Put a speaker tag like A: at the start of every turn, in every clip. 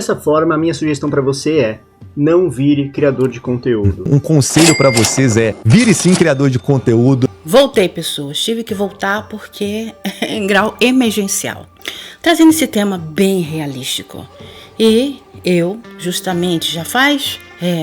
A: Dessa forma, a minha sugestão para você é: não vire criador de conteúdo.
B: Um conselho para vocês é: vire sim criador de conteúdo.
C: Voltei, pessoas. Tive que voltar porque é em grau emergencial. Trazendo esse tema bem realístico. E eu, justamente, já faz,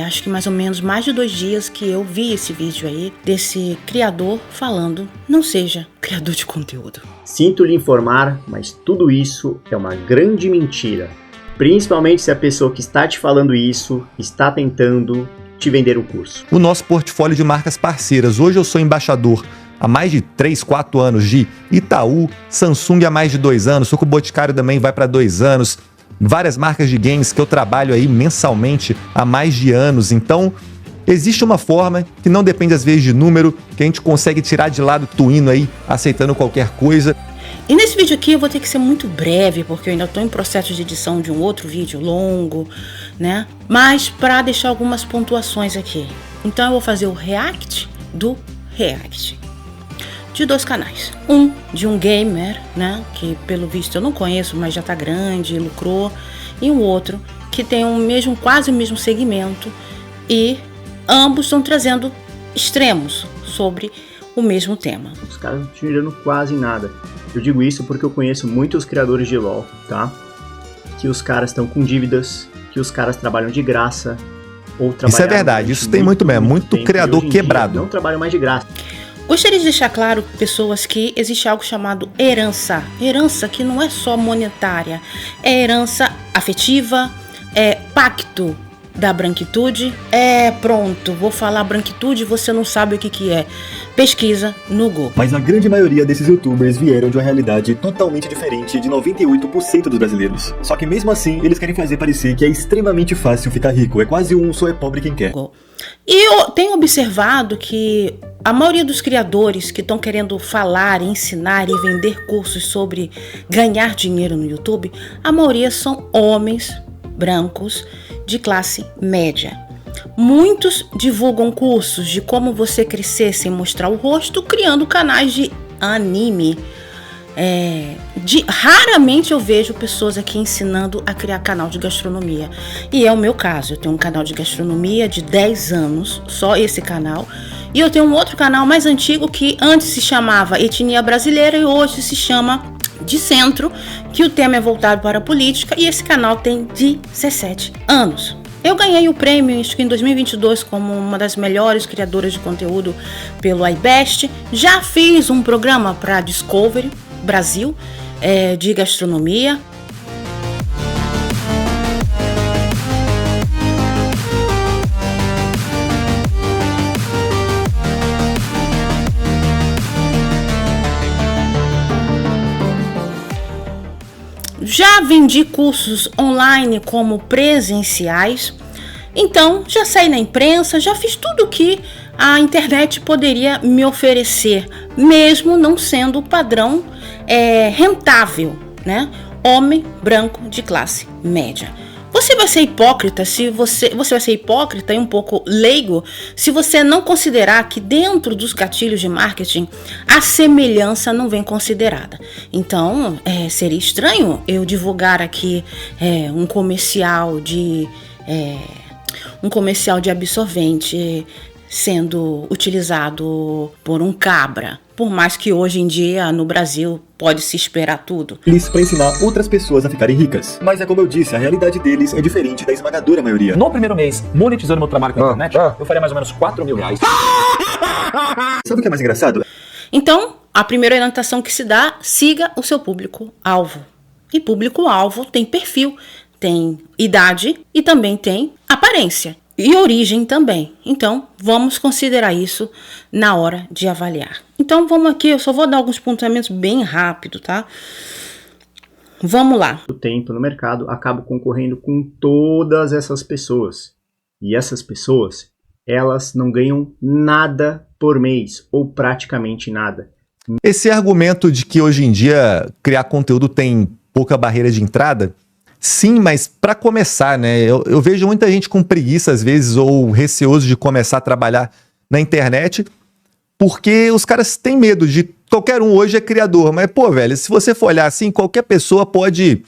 C: acho que mais ou menos mais de 2 dias que eu vi esse vídeo aí desse criador falando: não seja criador de conteúdo.
A: Sinto lhe informar, mas tudo isso é uma grande mentira. Principalmente se a pessoa que está te falando isso está tentando te vender um curso.
B: O nosso portfólio de marcas parceiras. Hoje eu sou embaixador há mais de 3, 4 anos de Itaú, Samsung há mais de 2 anos, Suco Boticário também vai para 2 anos, várias marcas de games que eu trabalho aí mensalmente há mais de anos. Então, existe uma forma que não depende às vezes de número, que a gente consegue tirar de lado tuindo aí, aceitando qualquer coisa.
C: E nesse vídeo aqui eu vou ter que ser muito breve, porque eu ainda estou em processo de edição de um outro vídeo longo, né? Mas para deixar algumas pontuações aqui. Então eu vou fazer o react do react de 2 canais. Um de um gamer, né? Que pelo visto eu não conheço, mas já tá grande, lucrou. E um outro que tem quase o mesmo segmento. E ambos estão trazendo extremos sobre o mesmo tema.
A: Os caras não estão gerando quase nada. Eu digo isso porque eu conheço muitos criadores de LoL, tá? Que os caras estão com dívidas, que os caras trabalham de graça, ou trabalham...
B: Isso é verdade, isso tem muito mesmo, muito criador quebrado.
A: Não trabalham mais de graça.
C: Gostaria de deixar claro, pessoas, que existe algo chamado herança. Herança que não é só monetária, é herança afetiva, é pacto da branquitude. Pronto, vou falar branquitude, você não sabe o que é. Pesquisa no Google.
D: Mas a grande maioria desses youtubers vieram de uma realidade totalmente diferente de 98% dos brasileiros. Só que mesmo assim, eles querem fazer parecer que é extremamente fácil ficar rico. É quase um só é pobre quem quer.
C: E eu tenho observado que a maioria dos criadores que estão querendo falar, ensinar e vender cursos sobre ganhar dinheiro no YouTube, a maioria são homens brancos de classe média. Muitos divulgam cursos de como você crescer sem mostrar o rosto, criando canais de anime. Raramente eu vejo pessoas aqui ensinando a criar canal de gastronomia. E é o meu caso. Eu tenho um canal de gastronomia de 10 anos, só esse canal. E eu tenho um outro canal mais antigo que antes se chamava Etnia Brasileira e hoje se chama De Centro, que o tema é voltado para a política, e esse canal tem 17 anos. Eu ganhei o prêmio, acho que em 2022, como uma das melhores criadoras de conteúdo pelo iBest. Já fiz um programa para Discovery Brasil de gastronomia. Já vendi cursos online como presenciais, então já saí na imprensa, já fiz tudo que a internet poderia me oferecer, mesmo não sendo o padrão rentável, né? Homem branco de classe média. Você vai ser hipócrita se você vai ser hipócrita e um pouco leigo se você não considerar que dentro dos gatilhos de marketing a semelhança não vem considerada. Então, seria estranho eu divulgar aqui um comercial de absorvente sendo utilizado por um cabra. Por mais que hoje em dia no Brasil pode se esperar tudo.
D: Eles para ensinar outras pessoas a ficarem ricas. Mas é como eu disse, a realidade deles é diferente da esmagadora maioria.
E: No primeiro mês, monetizando meu trabalho com a internet, eu faria mais ou menos R$4.000.
D: Sabe o que é mais engraçado?
C: Então, a primeira orientação que se dá: siga o seu público-alvo. E público-alvo tem perfil, tem idade e também tem aparência. E origem também. Então, vamos considerar isso na hora de avaliar. Então, vamos aqui, eu só vou dar alguns pontuamentos bem rápido, tá? Vamos lá.
A: O tempo no mercado, acabo concorrendo com todas essas pessoas. E essas pessoas, elas não ganham nada por mês, ou praticamente nada.
B: Esse argumento de que hoje em dia criar conteúdo tem pouca barreira de entrada, sim, mas para começar, né? Eu vejo muita gente com preguiça às vezes ou receoso de começar a trabalhar na internet porque os caras têm medo de... Qualquer um hoje é criador, mas pô, velho, se você for olhar assim, qualquer pessoa pode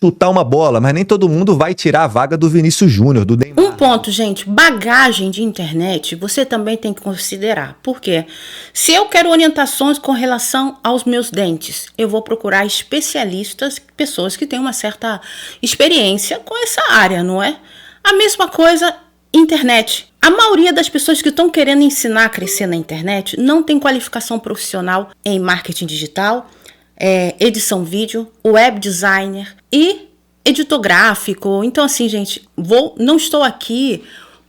B: chutar uma bola, mas nem todo mundo vai tirar a vaga do Vinícius Júnior, do Neymar.
C: Um ponto, gente, bagagem de internet você também tem que considerar. Por quê? Se eu quero orientações com relação aos meus dentes, eu vou procurar especialistas, pessoas que têm uma certa experiência com essa área, não é? A mesma coisa, internet. A maioria das pessoas que estão querendo ensinar a crescer na internet não tem qualificação profissional em marketing digital, edição vídeo, web designer e editor gráfico. Então assim, gente, não estou aqui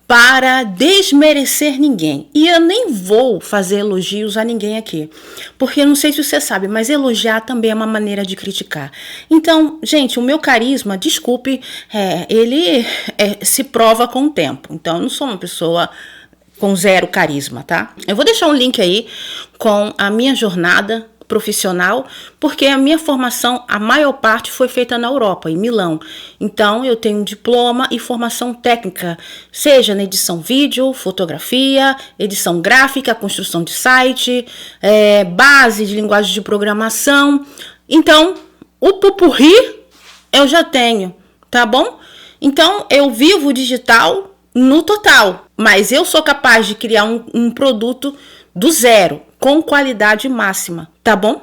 C: para desmerecer ninguém. E eu nem vou fazer elogios a ninguém aqui. Porque eu não sei se você sabe, mas elogiar também é uma maneira de criticar. Então, gente, o meu carisma, desculpe, ele se prova com o tempo. Então, eu não sou uma pessoa com zero carisma, tá? Eu vou deixar um link aí com a minha jornada profissional, porque a minha formação, a maior parte foi feita na Europa, em Milão. Então, eu tenho um diploma e formação técnica, seja na edição vídeo, fotografia, edição gráfica, construção de site, base de linguagem de programação. Então, o pupurri eu já tenho, tá bom? Então, eu vivo digital no total, mas eu sou capaz de criar um produto do zero, com qualidade máxima, tá bom?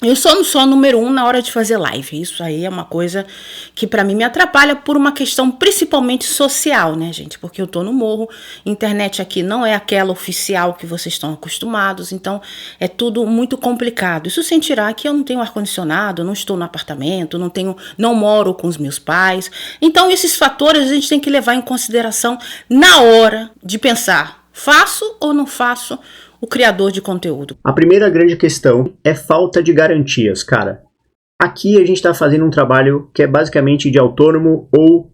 C: Eu só não sou número 1 na hora de fazer live. Isso aí é uma coisa que pra mim me atrapalha por uma questão principalmente social, né, gente? Porque eu tô no morro, internet aqui não é aquela oficial que vocês estão acostumados, então é tudo muito complicado. Isso sem tirar que eu não tenho ar-condicionado, não estou no apartamento, não moro com os meus pais. Então esses fatores a gente tem que levar em consideração na hora de pensar, faço ou não faço o criador de conteúdo.
A: A primeira grande questão é falta de garantias, cara. Aqui a gente está fazendo um trabalho que é basicamente de autônomo ou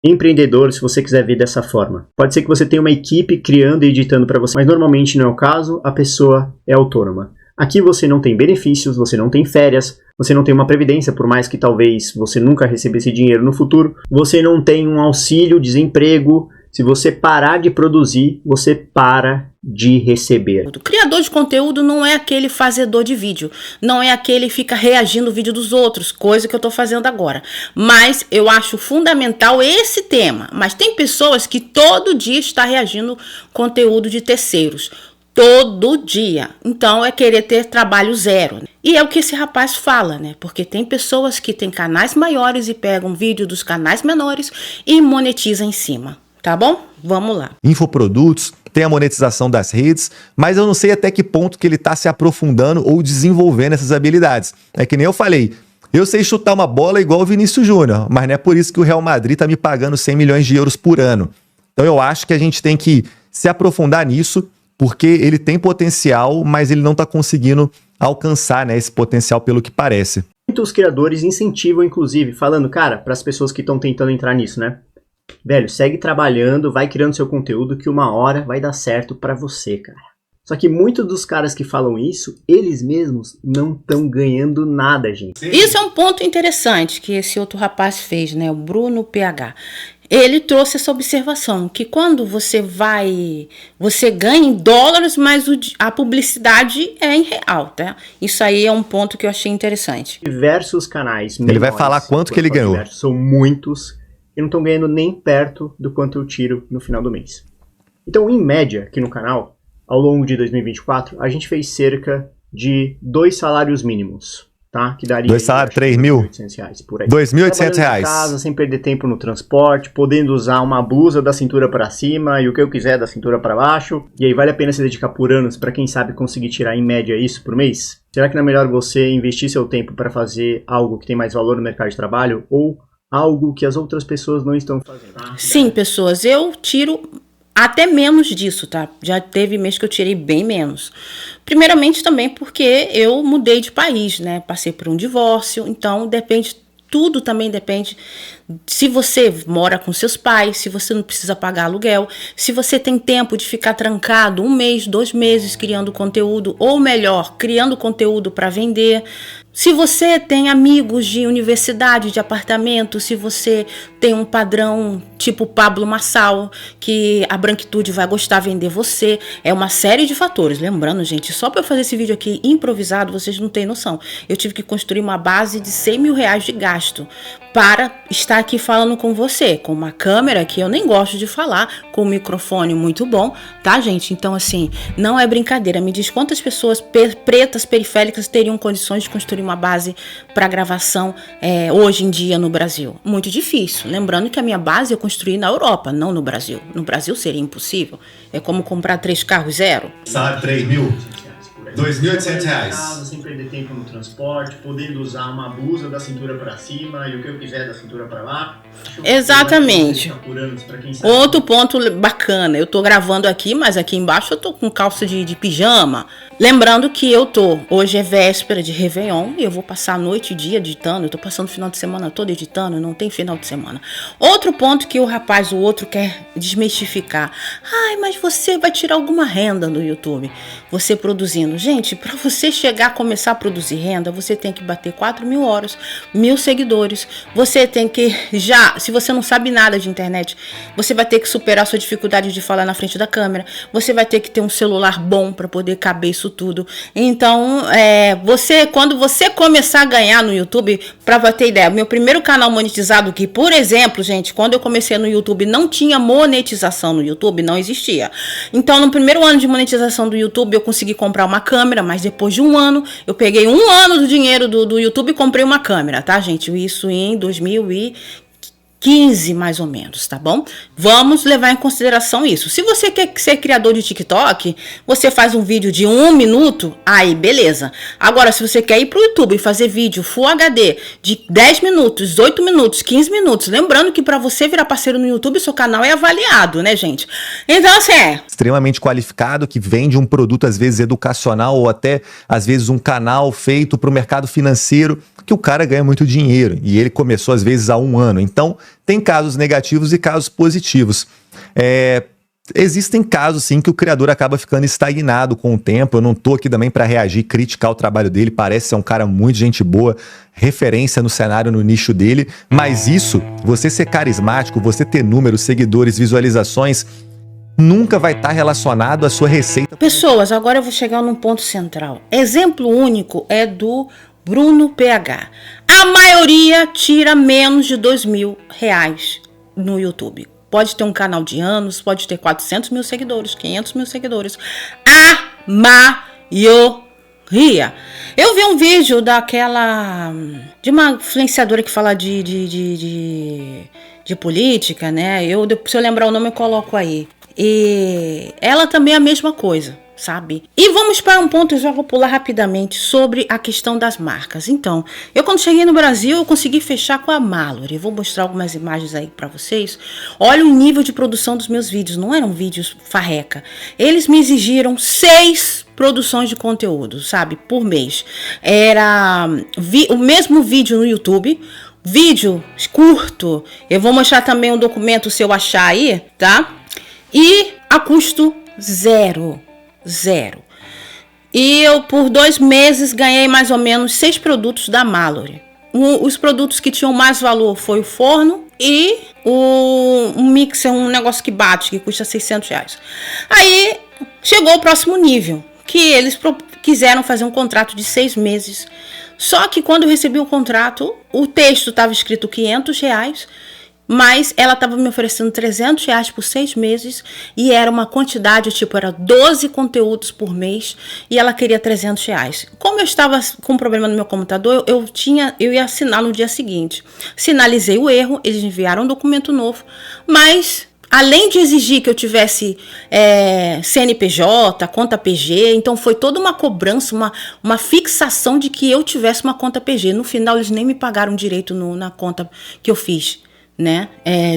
A: empreendedor, se você quiser ver dessa forma. Pode ser que você tenha uma equipe criando e editando para você, mas normalmente não é o caso, a pessoa é autônoma. Aqui você não tem benefícios, você não tem férias, você não tem uma previdência, por mais que talvez você nunca receba esse dinheiro no futuro, você não tem um auxílio, desemprego. Se você parar de produzir, você para de receber.
C: O criador de conteúdo não é aquele fazedor de vídeo, não é aquele que fica reagindo ao vídeo dos outros, coisa que eu tô fazendo agora. Mas eu acho fundamental esse tema. Mas tem pessoas que todo dia está reagindo conteúdo de terceiros. Todo dia. Então é querer ter trabalho zero. E é o que esse rapaz fala, né? Porque tem pessoas que têm canais maiores e pegam vídeo dos canais menores e monetizam em cima. Tá bom? Vamos lá.
B: Infoprodutos, tem a monetização das redes, mas eu não sei até que ponto que ele está se aprofundando ou desenvolvendo essas habilidades. É que nem eu falei, eu sei chutar uma bola igual o Vinícius Júnior, mas não é por isso que o Real Madrid está me pagando 100 milhões de euros por ano. Então eu acho que a gente tem que se aprofundar nisso, porque ele tem potencial, mas ele não está conseguindo alcançar, né, esse potencial pelo que parece.
A: Muitos criadores incentivam, inclusive, falando, cara, para as pessoas que estão tentando entrar nisso, né? Velho, segue trabalhando, vai criando seu conteúdo que uma hora vai dar certo pra você, cara. Só que muitos dos caras que falam isso, eles mesmos não estão ganhando nada, gente.
C: Isso é um ponto interessante que esse outro rapaz fez, né? O Bruno PH. Ele trouxe essa observação, que quando você ganha em dólares, mas a publicidade é em real, tá? Isso aí é um ponto que eu achei interessante.
A: Diversos canais
B: menores, ele vai falar quanto que ele ganhou.
A: São muitos e não estão ganhando nem perto do quanto eu tiro no final do mês. Então, em média, aqui no canal, ao longo de 2024, a gente fez cerca de 2 salários mínimos, tá? Que daria
B: 2 salários, 3 mil?
A: R$2.800 por aí.
B: R$2.800.
A: Em casa, sem perder tempo no transporte, podendo usar uma blusa da cintura para cima e o que eu quiser da cintura para baixo. E aí, vale a pena se dedicar por anos para quem sabe conseguir tirar em média isso por mês? Será que não é melhor você investir seu tempo para fazer algo que tem mais valor no mercado de trabalho ou algo que as outras pessoas não estão fazendo?
C: Sim, pessoas, eu tiro até menos disso, tá? Já teve mês que eu tirei bem menos. Primeiramente também porque eu mudei de país, né? Passei por um divórcio, então tudo também depende Se você mora com seus pais, se você não precisa pagar aluguel, se você tem tempo de ficar trancado 1 mês, 2 meses criando conteúdo, ou melhor, criando conteúdo para vender. Se você tem amigos de universidade, de apartamento, se você tem um padrão tipo Pablo Marçal, que a branquitude vai gostar de vender você, é uma série de fatores. Lembrando, gente, só para eu fazer esse vídeo aqui improvisado, vocês não têm noção. Eu tive que construir uma base de 100 mil reais de gasto para estar aqui falando com você, com uma câmera que eu nem gosto de falar, com um microfone muito bom, tá, gente? Então, assim, não é brincadeira. Me diz quantas pessoas pretas, periféricas teriam condições de construir uma base para gravação hoje em dia no Brasil? Muito difícil. Lembrando que a minha base eu construí na Europa, não no Brasil. No Brasil seria impossível. É como comprar 3 carros zero.
F: Sabe, 3 mil? R$2.800.
A: Sem perder tempo no transporte, podendo usar uma blusa da cintura para cima e o que eu quiser da cintura para lá.
C: Exatamente. Outro ponto bacana, eu tô gravando aqui, mas aqui embaixo eu tô com calça de pijama. Lembrando que hoje é véspera de Réveillon e eu vou passar a noite e dia editando, eu tô passando o final de semana todo editando, não tem final de semana. Outro ponto que o outro quer desmistificar. Ai, mas você vai tirar alguma renda do YouTube, você produzindo. Gente, para você chegar a começar a produzir renda, você tem que bater 4.000 horas, 1.000 seguidores, você tem que se você não sabe nada de internet, você vai ter que superar a sua dificuldade de falar na frente da câmera, você vai ter que ter um celular bom para poder caber isso tudo. Então, quando você começar a ganhar no YouTube, para ter ideia, meu primeiro canal monetizado, que, por exemplo, gente, quando eu comecei no YouTube, não tinha monetização no YouTube, não existia. Então, no primeiro ano de monetização do YouTube, eu consegui comprar uma câmera, mas depois de 1 ano, eu peguei 1 ano do dinheiro do YouTube e comprei uma câmera, tá, gente? Isso em 2015, mais ou menos, tá bom? Vamos levar em consideração isso. Se você quer ser criador de TikTok, você faz um vídeo de 1 minuto, aí beleza. Agora, se você quer ir pro YouTube e fazer vídeo Full HD de 10 minutos, 8 minutos, 15 minutos, lembrando que para você virar parceiro no YouTube, seu canal é avaliado, né, gente? Então, assim,
B: extremamente qualificado, que vende um produto, às vezes, educacional, ou até, às vezes, um canal feito para o mercado financeiro, que o cara ganha muito dinheiro. E ele começou, às vezes, há 1 ano. Então, tem casos negativos e casos positivos. Existem casos, sim, que o criador acaba ficando estagnado com o tempo. Eu não tô aqui também para reagir, criticar o trabalho dele. Parece ser um cara muito gente boa, referência no cenário, no nicho dele. Mas isso, você ser carismático, você ter números, seguidores, visualizações, nunca vai estar relacionado à sua receita.
C: Pessoas, agora eu vou chegar num ponto central. Exemplo único é do Bruno PH. A maioria tira menos de R$2.000 no YouTube. Pode ter um canal de anos, pode ter 400 mil seguidores, 500 mil seguidores. A maioria. Eu vi um vídeo de uma influenciadora que fala de política, né? Se eu lembrar o nome eu coloco aí. E ela também é a mesma coisa, sabe? E vamos para um ponto, eu já vou pular rapidamente, sobre a questão das marcas. Então, eu quando cheguei no Brasil, eu consegui fechar com a Mallory. Eu vou mostrar algumas imagens aí para vocês. Olha o nível de produção dos meus vídeos, não eram vídeos farreca. Eles me exigiram 6 produções de conteúdo, sabe? Por mês. Era o mesmo vídeo no YouTube, vídeo curto. Eu vou mostrar também um documento se eu achar aí, tá? E a custo zero. E eu, por 2 meses, ganhei mais ou menos 6 produtos da Mallory. Os produtos que tinham mais valor foi o forno e um mixer, um negócio que bate, que custa R$600. Aí chegou o próximo nível, que eles quiseram fazer um contrato de 6 meses. Só que quando eu recebi o contrato, o texto estava escrito R$500, mas ela estava me oferecendo R$300 por 6 meses e era uma quantidade, era 12 conteúdos por mês e ela queria R$300. Como eu estava com um problema no meu computador, eu ia assinar no dia seguinte. Sinalizei o erro, eles enviaram um documento novo, mas além de exigir que eu tivesse CNPJ, conta PG, então foi toda uma cobrança, uma fixação de que eu tivesse uma conta PG. No final, eles nem me pagaram direito na conta que eu fiz, né,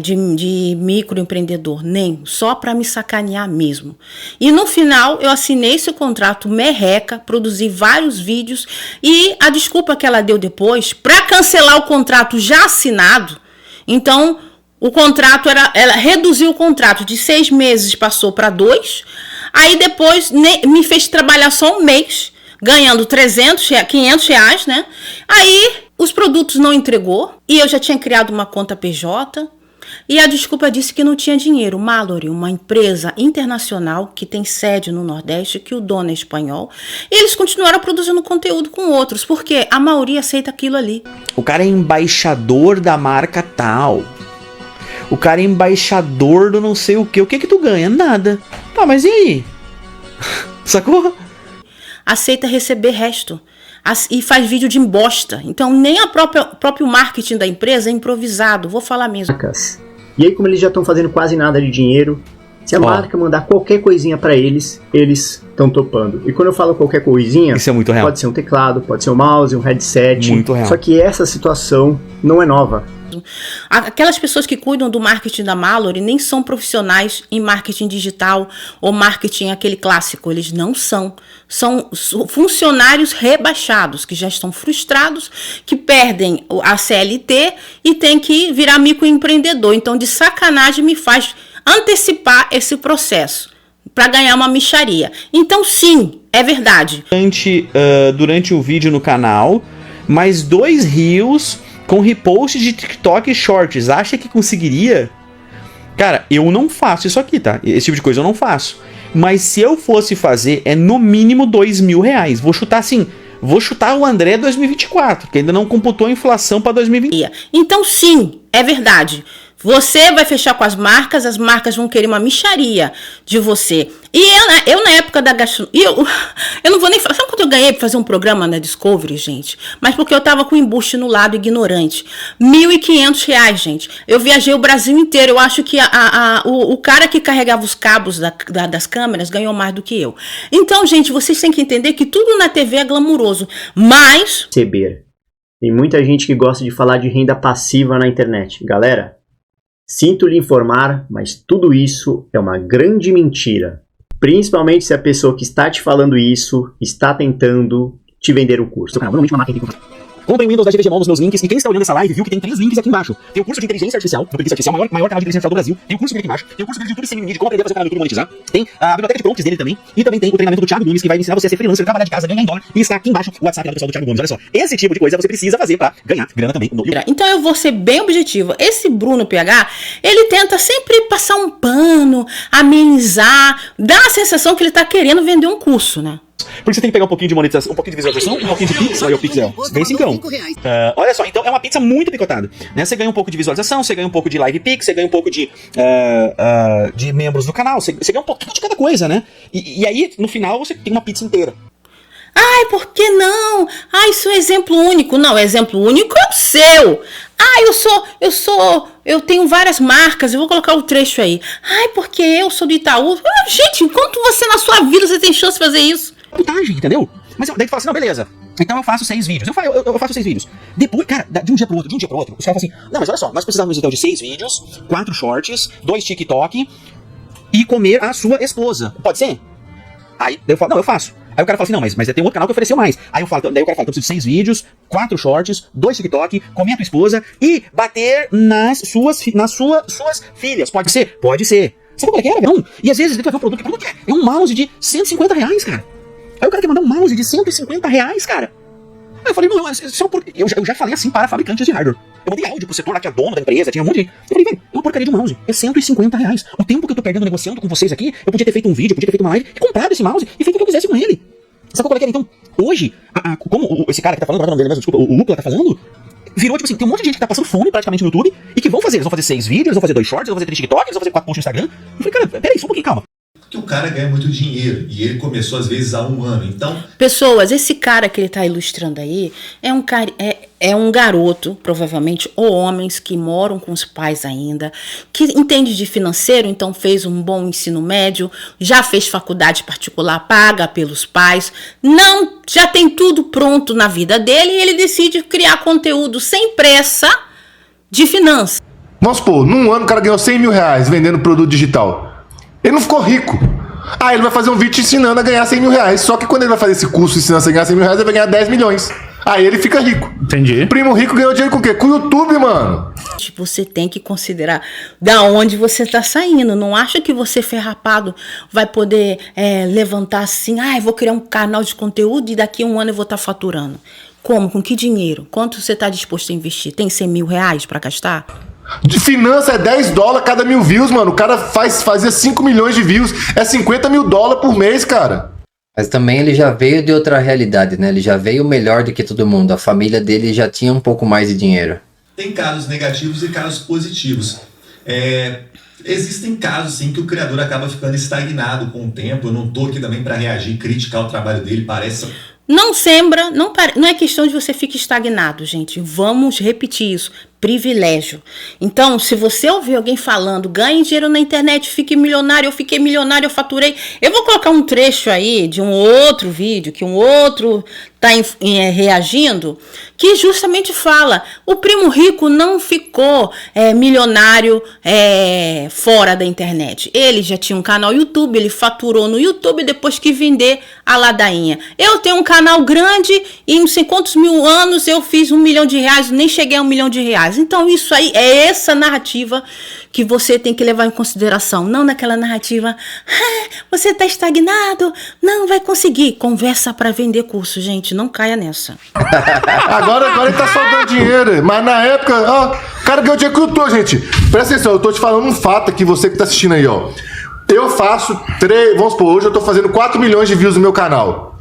C: de microempreendedor, nem, só para me sacanear mesmo. E no final eu assinei esse contrato merreca, produzi vários vídeos e a desculpa que ela deu depois para cancelar o contrato já assinado, Então, o contrato ela reduziu o contrato de 6 meses, passou para 2. Aí depois me fez trabalhar só um mês, ganhando 500 reais, né? Aí os produtos não entregou e eu já tinha criado uma conta PJ. E a desculpa disse que não tinha dinheiro. Mallory, uma empresa internacional que tem sede no Nordeste, que o dono é espanhol, e eles continuaram produzindo conteúdo com outros, porque a maioria aceita aquilo ali.
G: O cara é embaixador da marca tal. O cara é embaixador do não sei o que. O que tu ganha? Nada. Tá, mas e aí? Sacou?
C: Aceita receber resto. E faz vídeo de embosta. Então nem o próprio marketing da empresa é improvisado. Vou falar mesmo.
A: E aí, como eles já estão fazendo quase nada de dinheiro, se a marca mandar qualquer coisinha pra eles, eles estão topando. E quando eu falo qualquer coisinha,
G: isso é muito real.
A: Pode ser um teclado, pode ser um mouse, um headset.
G: Muito real.
A: Só que essa situação não é nova.
C: Aquelas pessoas que cuidam do marketing da Mallory nem são profissionais em marketing digital ou marketing aquele clássico. Eles não são. São funcionários rebaixados, que já estão frustrados, que perdem a CLT e tem que virar microempreendedor. Então, de sacanagem, me faz antecipar esse processo para ganhar uma mixaria. Então, sim, é verdade.
G: Durante o vídeo no canal, mais 2 reels com repost de TikTok e Shorts. Acha que conseguiria? Cara, eu não faço isso aqui, tá? Esse tipo de coisa eu não faço. Mas se eu fosse fazer, é no mínimo R$2.000. Vou chutar assim. Vou chutar o André 2024, que ainda não computou a inflação para 2020.
C: Então, sim, é verdade. Você vai fechar com as marcas vão querer uma mixaria de você. E eu na época da gastronomia, eu não vou nem falar. Sabe quanto eu ganhei pra fazer um programa na Discovery, gente? Mas porque eu tava com o embuste no lado, ignorante. R$1.500, gente. Eu viajei o Brasil inteiro. Eu acho que o cara que carregava os cabos das câmeras ganhou mais do que eu. Então, gente, vocês têm que entender que tudo na TV é glamuroso. Mas...
A: Tem muita gente que gosta de falar de renda passiva na internet. Galera, sinto lhe informar, mas tudo isso é uma grande mentira. Principalmente se a pessoa que está te falando isso está tentando te vender o curso. Normalmente uma marca tem que comprar.
E: Comprem Windows da GVGMOL nos meus links. E quem está olhando essa live viu que tem 3 links aqui embaixo. Tem o curso de inteligência artificial, maior canal de inteligência artificial do Brasil. Tem o curso dele aqui embaixo. Tem o curso dele de YouTube sem limite, de como aprender a fazer o canal do YouTube monetizar. Tem a biblioteca de prompts dele também. E também tem o treinamento do Thiago Gomes, que vai ensinar você a ser freelancer, trabalhar de casa, ganhar em dólar. E está aqui embaixo o WhatsApp do pessoal do Thiago Gomes. Olha só, esse tipo de coisa você precisa fazer pra ganhar grana também.
C: Então eu vou ser bem objetivo. Esse Bruno PH, ele tenta sempre passar um pano, amenizar, dá a sensação que ele tá querendo vender um curso, né?
E: Porque você tem que pegar um pouquinho de monetização, um pouquinho de visualização, um pouquinho de pixel, aí o pixel. Bem cincão. Olha só, então é uma pizza muito picotada, né? Você ganha um pouco de visualização, você ganha um pouco de live pix, você ganha um pouco de membros do canal, você ganha um pouquinho de cada coisa, né? E aí, no final, você tem uma pizza inteira.
C: Ai, por que não? Ai, isso é exemplo único. Não, exemplo único é o seu. Ai, eu tenho várias marcas, eu vou colocar o trecho aí. Ai, porque eu sou do Itaú. Ah, gente, enquanto você na sua vida você tem chance de fazer isso?
E: Putagem, entendeu? Mas daí tu fala assim, não, beleza. Então eu faço 6 vídeos. Eu faço 6 vídeos. Depois, cara, de um dia pro outro, os caras falam assim, não, mas olha só, nós precisávamos então de 6 vídeos, 4 shorts, 2 TikTok e comer a sua esposa. Pode ser? Aí eu falo, não, eu faço. Aí o cara fala assim, não, mas tem outro canal que ofereceu mais. Daí o cara fala, então eu preciso de 6 vídeos, 4 shorts, 2 TikTok, comer a tua esposa e bater nas suas filhas. Pode ser? Pode ser. Sabe qual é que era? Não. E às vezes ele vai ver o produto, que produto é? É um mouse de R$150, cara. Aí o cara quer mandar um mouse de R$150, cara. Aí eu falei, não, eu já falei assim para fabricantes de hardware. Eu mandei áudio pro setor lá, que é dono da empresa, tinha um monte de... Eu falei, velho, é uma porcaria de um mouse, é R$150. O tempo que eu tô perdendo negociando com vocês aqui, eu podia ter feito um vídeo, podia ter feito uma live, e comprado esse mouse e feito o que eu quisesse com ele. Sabe qual é que era? Então, hoje, como esse cara que tá falando, agora o nome dele mesmo, desculpa, o Lupla tá falando, virou tipo assim, tem um monte de gente que tá passando fome praticamente no YouTube, e que eles vão fazer 6 vídeos, eles vão fazer 2 shorts, eles vão fazer 3 TikTok, eles vão fazer 4 posts no Instagram. Eu falei, cara, peraí, só um pouquinho, calma.
F: Que o cara ganha muito dinheiro e ele começou às vezes há 1 ano, então...
C: Pessoas, esse cara que ele tá ilustrando aí é um garoto, provavelmente, ou homens que moram com os pais ainda, que entende de financeiro, então fez um bom ensino médio, já fez faculdade particular, paga pelos pais, não, já tem tudo pronto na vida dele e ele decide criar conteúdo sem pressa de finanças.
H: Vamos supor, num ano o cara ganhou R$100.000 vendendo produto digital. Ele não ficou rico. Ele vai fazer um vídeo te ensinando a ganhar R$100.000. Só que quando ele vai fazer esse curso ensinando a ganhar R$100.000, ele vai ganhar 10 milhões. Aí ele fica rico.
I: Entendi.
H: Primo rico ganhou dinheiro com o quê? Com o YouTube, mano.
C: Você tem que considerar da onde você está saindo. Não acha que você ferrapado vai poder levantar assim, eu vou criar um canal de conteúdo e daqui a um ano eu vou estar faturando. Como? Com que dinheiro? Quanto você está disposto a investir? Tem 100 mil reais para gastar?
H: De finança é $10 cada 1.000 views, mano. O cara fazia 5 milhões de views. É $50 mil por mês, cara.
J: Mas também ele já veio de outra realidade, né? Ele já veio melhor do que todo mundo. A família dele já tinha um pouco mais de dinheiro.
F: Tem casos negativos e casos positivos. Existem casos, sim, que o criador acaba ficando estagnado com o tempo. Eu não tô aqui também para reagir, criticar o trabalho dele, parece...
C: Não é questão de você ficar estagnado, gente. Vamos repetir isso. Privilégio. Então, se você ouvir alguém falando, ganhe dinheiro na internet, fique milionário, eu fiquei milionário, eu faturei. Eu vou colocar um trecho aí de um outro vídeo, que um outro tá reagindo, que justamente fala, o primo rico não ficou milionário fora da internet. Ele já tinha um canal YouTube, ele faturou no YouTube depois que vender a ladainha. Eu tenho um canal grande e em não sei quantos mil anos eu fiz R$1 milhão, nem cheguei a R$1 milhão. Então isso aí é essa narrativa que você tem que levar em consideração. Não naquela narrativa, você tá estagnado, não vai conseguir. Conversa para vender curso, gente, não caia nessa.
H: Agora ele tá sobrando dinheiro, mas na época, o cara ganhou dinheiro com o YouTube, gente. Presta atenção, eu tô te falando um fato aqui, você que tá assistindo aí, ó. Eu faço vamos supor, hoje eu tô fazendo 4 milhões de views no meu canal.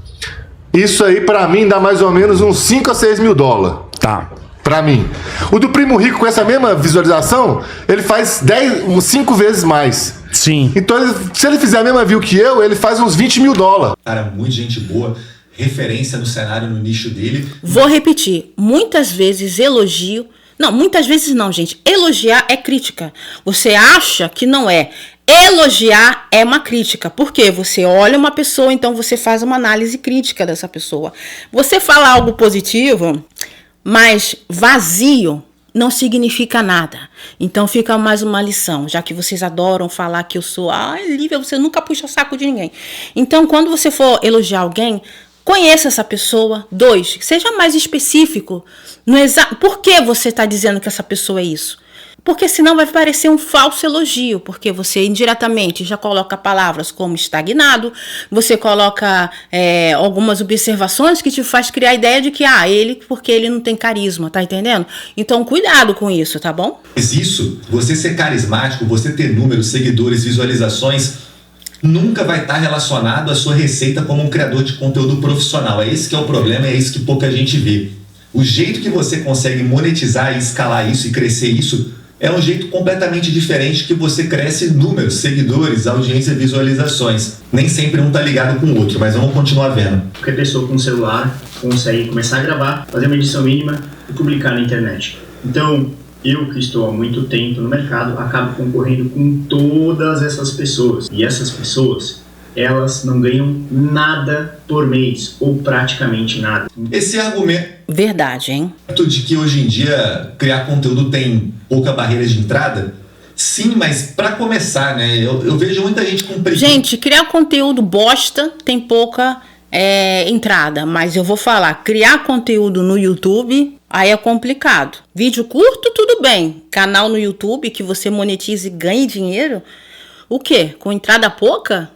H: Isso aí pra mim dá mais ou menos uns 5 a 6 mil dólares.
I: Tá.
H: Pra mim. O do primo rico com essa mesma visualização, ele faz 5 vezes mais.
I: Sim.
H: Então, se ele fizer a mesma view que eu, ele faz uns 20 mil dólares.
F: Cara, muito gente boa, referência no cenário, no nicho dele.
C: Vou repetir. Muitas vezes elogio... Não, muitas vezes não, gente. Elogiar é crítica. Você acha que não é. Elogiar é uma crítica. Por quê? Você olha uma pessoa, então você faz uma análise crítica dessa pessoa. Você fala algo positivo... Mas vazio não significa nada. Então fica mais uma lição, já que vocês adoram falar que eu sou... Lívia, você nunca puxa saco de ninguém. Então, quando você for elogiar alguém, conheça essa pessoa. 2, seja mais específico. Por que você está dizendo que essa pessoa é isso? Porque senão vai parecer um falso elogio, porque você indiretamente já coloca palavras como estagnado, você coloca algumas observações que te faz criar a ideia de que, porque ele não tem carisma, tá entendendo? Então, cuidado com isso, tá bom?
F: Mas isso, você ser carismático, você ter números, seguidores, visualizações, nunca vai estar relacionado à sua receita como um criador de conteúdo profissional. É esse que é o problema, é isso que pouca gente vê. O jeito que você consegue monetizar e escalar isso e crescer isso é um jeito completamente diferente que você cresce números, seguidores, audiência, visualizações. Nem sempre um tá ligado com o outro, mas vamos continuar vendo.
A: Qualquer pessoa com um celular consegue começar a gravar, fazer uma edição mínima e publicar na internet. Então, eu que estou há muito tempo no mercado, acabo concorrendo com todas essas pessoas. E essas pessoas, elas não ganham nada por mês, ou praticamente nada.
F: Esse argumento
C: Verdade, hein?
F: de que hoje em dia criar conteúdo tem pouca barreira de entrada, sim, mas para começar, né? Eu vejo muita gente com preguiça.
C: Gente, criar conteúdo bosta tem pouca entrada, mas eu vou falar, criar conteúdo no YouTube, aí é complicado. Vídeo curto, tudo bem. Canal no YouTube que você monetize e ganhe dinheiro, o quê? Com entrada pouca?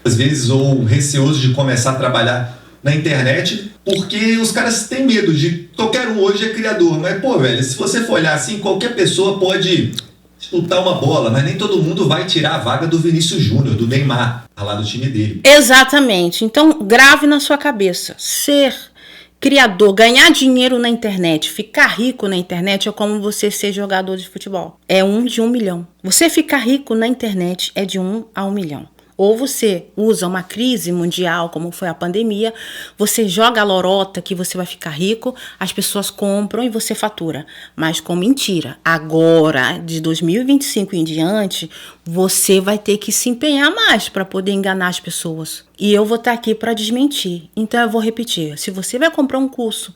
F: Às vezes, ou receoso de começar a trabalhar na internet, porque os caras têm medo de... Qualquer um hoje é criador, mas, pô, velho, se você for olhar assim, qualquer pessoa pode disputar uma bola, mas nem todo mundo vai tirar a vaga do Vinícius Júnior, do Neymar, lá do time dele.
C: Exatamente. Então, grave na sua cabeça. Ser criador, ganhar dinheiro na internet, ficar rico na internet é como você ser jogador de futebol. É 1 de 1 milhão. Você ficar rico na internet é de 1 a 1 milhão. Ou você usa uma crise mundial, como foi a pandemia, você joga a lorota que você vai ficar rico, as pessoas compram e você fatura. Mas com mentira. Agora, de 2025 em diante, você vai ter que se empenhar mais para poder enganar as pessoas. E eu vou estar aqui para desmentir. Então eu vou repetir. Se você vai comprar um curso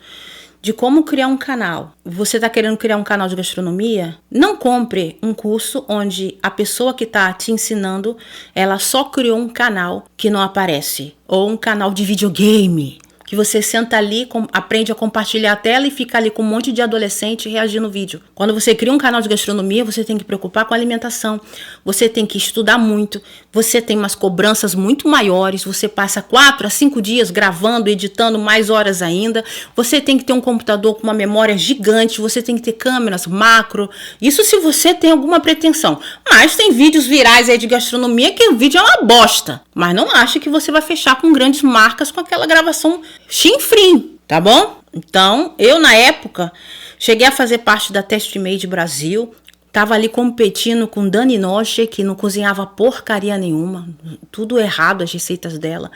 C: de como criar um canal, você está querendo criar um canal de gastronomia, não compre um curso onde a pessoa que está te ensinando, ela só criou um canal que não aparece, ou um canal de videogame, que você senta ali, aprende a compartilhar a tela e fica ali com um monte de adolescente reagindo no vídeo. Quando você cria um canal de gastronomia, você tem que preocupar com a alimentação, você tem que estudar muito, você tem umas cobranças muito maiores, você passa 4 a 5 dias gravando, editando mais horas ainda, você tem que ter um computador com uma memória gigante, você tem que ter câmeras macro, isso se você tem alguma pretensão. Mas tem vídeos virais aí de gastronomia que o vídeo é uma bosta, mas não acha que você vai fechar com grandes marcas com aquela gravação chinfrim, tá bom? Então, eu na época cheguei a fazer parte da Test Made Brasil, tava ali competindo com Dani Noche, que não cozinhava porcaria nenhuma, tudo errado as receitas dela,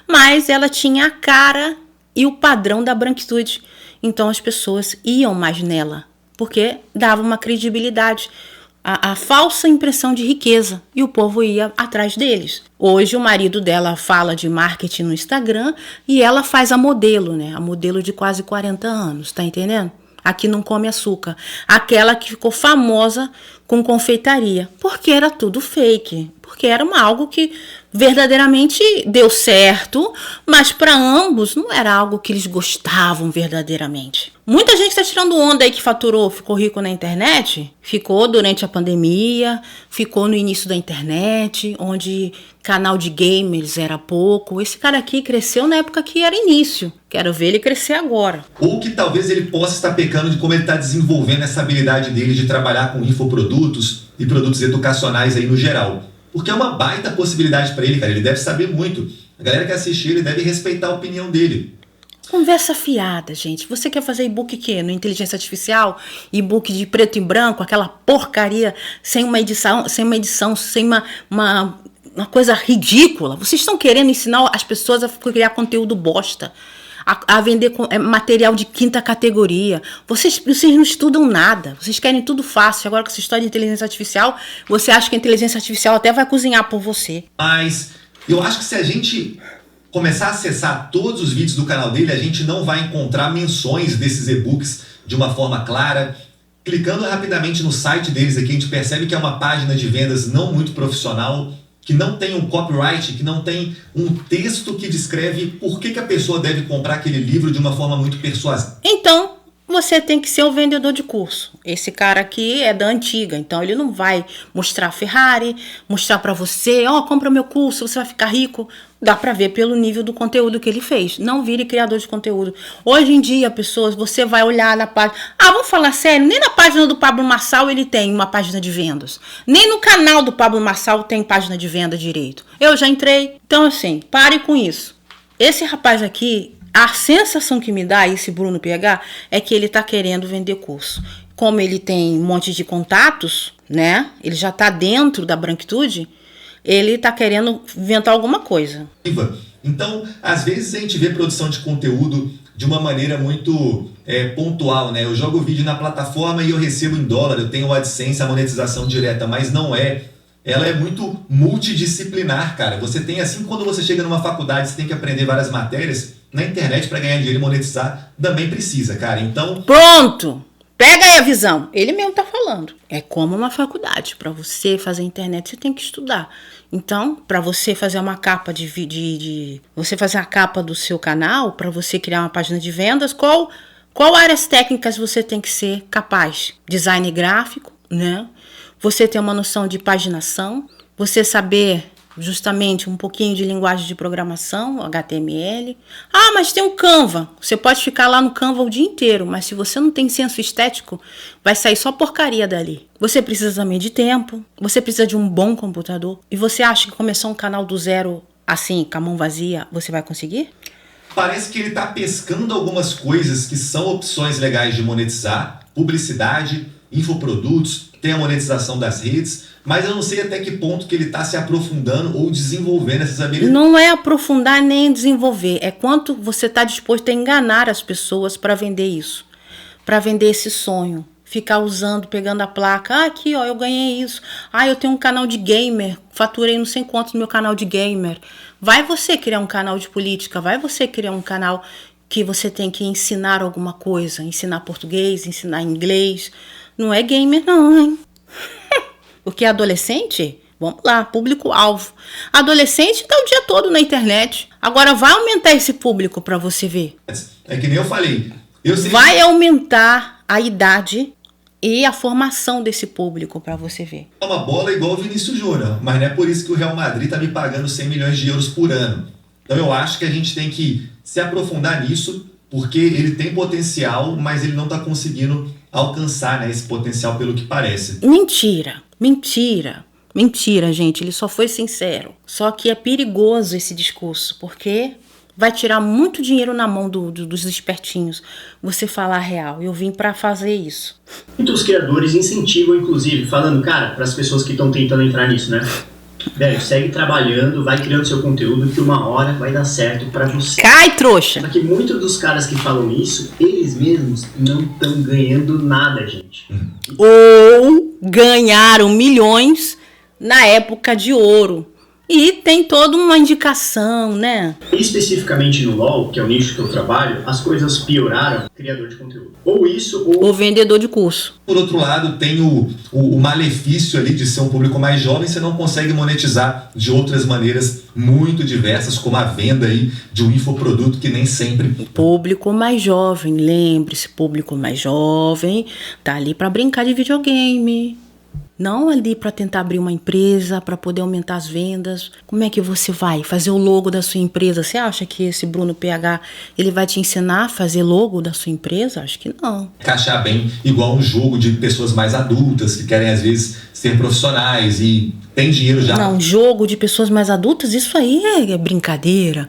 C: mas ela tinha a cara e o padrão da branquitude, então as pessoas iam mais nela, porque dava uma credibilidade, a falsa impressão de riqueza, e o povo ia atrás deles. Hoje o marido dela fala de marketing no Instagram e ela faz a modelo, né? A modelo de quase 40 anos, tá entendendo? Aqui não come açúcar. Aquela que ficou famosa com confeitaria, porque era tudo fake, porque era algo que verdadeiramente deu certo, mas para ambos não era algo que eles gostavam verdadeiramente. Muita gente está tirando onda aí que faturou, ficou rico na internet, ficou durante a pandemia, ficou no início da internet, onde canal de gamers era pouco. Esse cara aqui cresceu na época que era início. Quero ver ele crescer agora.
F: Ou que talvez ele possa estar pecando de como ele está desenvolvendo essa habilidade dele de trabalhar com infoprodutos e produtos educacionais aí no geral. Porque é uma baita possibilidade para ele, cara. Ele deve saber muito. A galera que assistir, ele deve respeitar a opinião dele.
C: Conversa fiada, gente. Você quer fazer e-book no inteligência artificial? E-book de preto e branco, aquela porcaria, sem uma edição, sem uma coisa ridícula. Vocês estão querendo ensinar as pessoas a criar conteúdo bosta, a vender material de 5ª categoria. Vocês não estudam nada. Vocês querem tudo fácil. Agora com essa história de inteligência artificial, você acha que a inteligência artificial até vai cozinhar por você.
F: Mas eu acho que se a gente começar a acessar todos os vídeos do canal dele, a gente não vai encontrar menções desses e-books de uma forma clara. Clicando rapidamente no site deles aqui, a gente percebe que é uma página de vendas não muito profissional, que não tem um copyright, que não tem um texto que descreve por que a pessoa deve comprar aquele livro de uma forma muito persuasiva.
C: Então, você tem que ser o vendedor de curso. Esse cara aqui é da antiga, então ele não vai mostrar a Ferrari, mostrar pra você, compra meu curso, você vai ficar rico. Dá pra ver pelo nível do conteúdo que ele fez. Não vire criador de conteúdo. Hoje em dia, pessoas, você vai olhar na página... vamos falar sério, nem na página do Pablo Marçal ele tem uma página de vendas. Nem no canal do Pablo Marçal tem página de venda direito. Eu já entrei. Então, assim, pare com isso. Esse rapaz aqui, a sensação que me dá, esse Bruno PH, é que ele tá querendo vender curso. Como ele tem um monte de contatos, né? Ele já tá dentro da branquitude... ele tá querendo inventar alguma coisa.
F: Então, às vezes a gente vê produção de conteúdo de uma maneira muito pontual, né? Eu jogo o vídeo na plataforma e eu recebo em dólar, eu tenho o AdSense, a monetização direta, mas não é. Ela é muito multidisciplinar, cara. Você tem, assim, quando você chega numa faculdade, você tem que aprender várias matérias, na internet para ganhar dinheiro e monetizar, também precisa, cara. Então...
C: Pronto! Pega aí a visão. Ele mesmo tá falando. É como uma faculdade. Para você fazer internet, você tem que estudar. Então, para você fazer uma capa você fazer a capa do seu canal, para você criar uma página de vendas, qual áreas técnicas você tem que ser capaz? Design gráfico, né? Você ter uma noção de paginação, você saber justamente um pouquinho de linguagem de programação, HTML. Mas tem um Canva. Você pode ficar lá no Canva o dia inteiro, mas se você não tem senso estético, vai sair só porcaria dali. Você precisa também de tempo, você precisa de um bom computador. E você acha que começar um canal do zero, assim, com a mão vazia, você vai conseguir?
F: Parece que ele está pescando algumas coisas que são opções legais de monetizar. Publicidade, infoprodutos, tem a monetização das redes, mas eu não sei até que ponto que ele está se aprofundando ou desenvolvendo essas habilidades.
C: Não é aprofundar nem desenvolver, é quanto você está disposto a enganar as pessoas para vender isso, para vender esse sonho. Ficar usando, pegando a placa, aqui ó, eu ganhei isso, eu tenho um canal de gamer, faturei não sei quanto no meu canal de gamer. Vai você criar um canal de política, vai você criar um canal que você tem que ensinar alguma coisa, ensinar português, ensinar inglês. Não é gamer não, hein? Porque adolescente, vamos lá, público-alvo. Adolescente tá o dia todo na internet. Agora vai aumentar esse público para você ver.
F: É que nem eu falei. Eu sei
C: Vai aumentar a idade e a formação desse público para você ver.
F: uma bola igual o Vinícius Júnior, mas não é por isso que o Real Madrid tá me pagando 100 milhões de euros por ano. Então eu acho que a gente tem que se aprofundar nisso, porque ele tem potencial, mas ele não tá conseguindo alcançar, né, esse potencial pelo que parece.
C: Mentira, gente. Ele só foi sincero. Só que é perigoso esse discurso, porque vai tirar muito dinheiro na mão dos espertinhos. Você falar a real. Eu vim pra fazer isso.
A: Muitos criadores incentivam, inclusive, falando, cara, para as pessoas que estão tentando entrar nisso, né? Velho, segue trabalhando, vai criando seu conteúdo, que uma hora vai dar certo pra você.
C: Cai, trouxa!
A: Só que muitos dos caras que falam isso, eles mesmos não estão ganhando nada, gente.
C: Ou ganharam milhões na época de ouro. E tem toda uma indicação, né?
A: Especificamente no LoL, que é o nicho que eu trabalho, as coisas pioraram criador de conteúdo. Ou isso, ou...
C: O vendedor de curso.
F: Por outro lado, tem o malefício ali de ser um público mais jovem, você não consegue monetizar de outras maneiras muito diversas, como a venda aí de um infoproduto que nem sempre...
C: Público mais jovem, lembre-se, público mais jovem tá ali pra brincar de videogame. Não ali para tentar abrir uma empresa, para poder aumentar as vendas. Como é que você vai fazer o logo da sua empresa? Você acha que esse Bruno PH, ele vai te ensinar a fazer logo da sua empresa? Acho que não.
F: Encaixar bem igual um jogo de pessoas mais adultas, que querem às vezes ser profissionais e tem dinheiro já.
C: Não, jogo de pessoas mais adultas, isso aí é brincadeira.